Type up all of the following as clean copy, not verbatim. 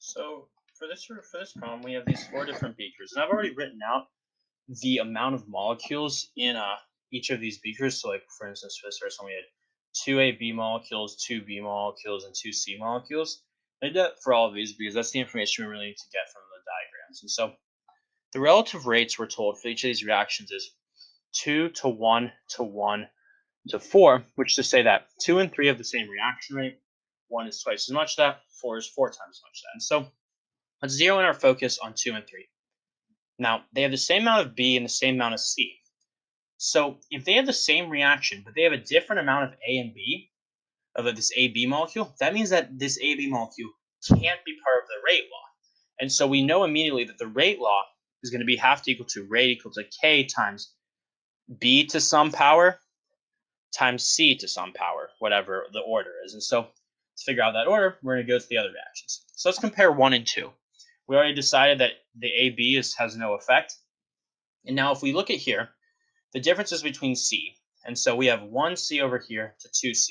So for this problem, we have these four different beakers, and I've already written out the amount of molecules in each of these beakers. So, like for instance, for this first one, we had two AB molecules, two B molecules, and two C molecules. I did that for all of these because that's the information we really need to get from the diagrams. And so, the relative rates we're told for each of these reactions is 2 to 1 to 1 to 4, which to say that 2 and 3 have the same reaction rate. 1 is twice as much that, 4 is 4 times as much that. And so let's zero in our focus on 2 and 3. Now, they have the same amount of B and the same amount of C. So if they have the same reaction, but they have a different amount of A and B, of this AB molecule, that means that this AB molecule can't be part of the rate law. And so we know immediately that the rate law is going to be half to equal to rate equal to K times B to some power times C to some power, whatever the order is. And so to figure out that order, we're going to go to the other reactions. So let's compare 1 and 2. We already decided that the AB has no effect. And now if we look at here, the differences between C. And so we have 1C over here to 2C.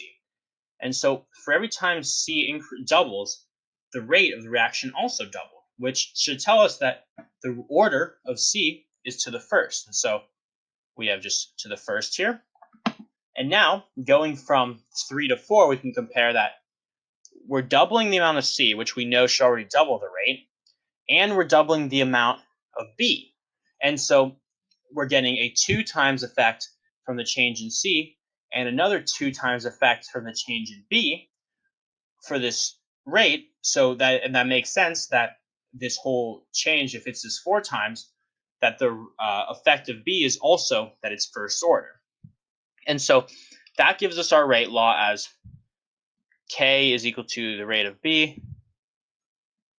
And so for every time C doubles, the rate of the reaction also doubled, which should tell us that the order of C is to the first. And so we have just to the first here. And now, going from 3 to 4, we can compare that we're doubling the amount of C, which we know should already double the rate, and we're doubling the amount of B. And so we're getting a 2 times effect from the change in C, and another 2 times effect from the change in B for this rate. So that makes sense that this whole change, if it's this 4 times, that the effect of B is also that it's first order. And so that gives us our rate law as K is equal to the rate of B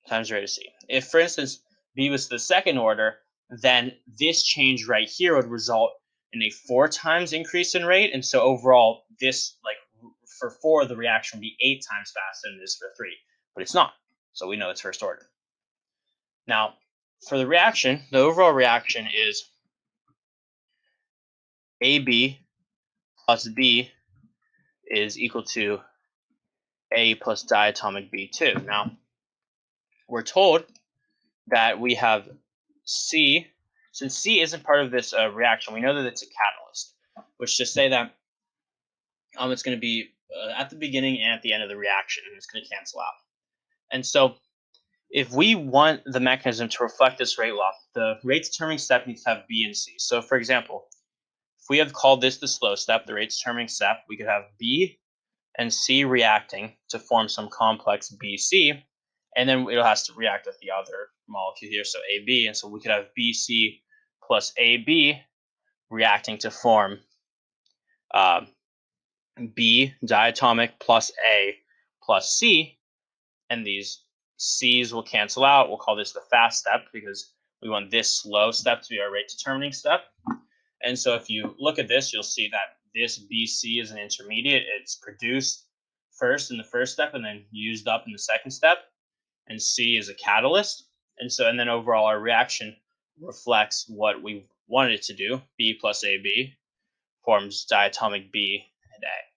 times the rate of C. If, for instance, B was the second order, then this change right here would result in a 4 times increase in rate. And so overall, this, like for 4, the reaction would be 8 times faster than it is for 3. But it's not. So we know it's first order. Now, for the reaction, the overall reaction is AB plus B is equal to A plus diatomic B2. Now, we're told that we have C. Since C isn't part of this reaction, we know that it's a catalyst, which to say that it's going to be at the beginning and at the end of the reaction, and it's going to cancel out. And so if we want the mechanism to reflect this rate law, the rate determining step needs to have B and C. So for example, if we have called this the slow step, the rate determining step, we could have B and C reacting to form some complex BC, and then it has to react with the other molecule here, so AB, and so we could have BC plus AB reacting to form B diatomic plus A plus C, and these C's will cancel out. We'll call this the fast step because we want this slow step to be our rate determining step. And so if you look at this, you'll see that this BC is an intermediate. It's produced first in the first step and then used up in the second step. And C is a catalyst. And then overall our reaction reflects what we wanted it to do. B plus AB forms diatomic B and A.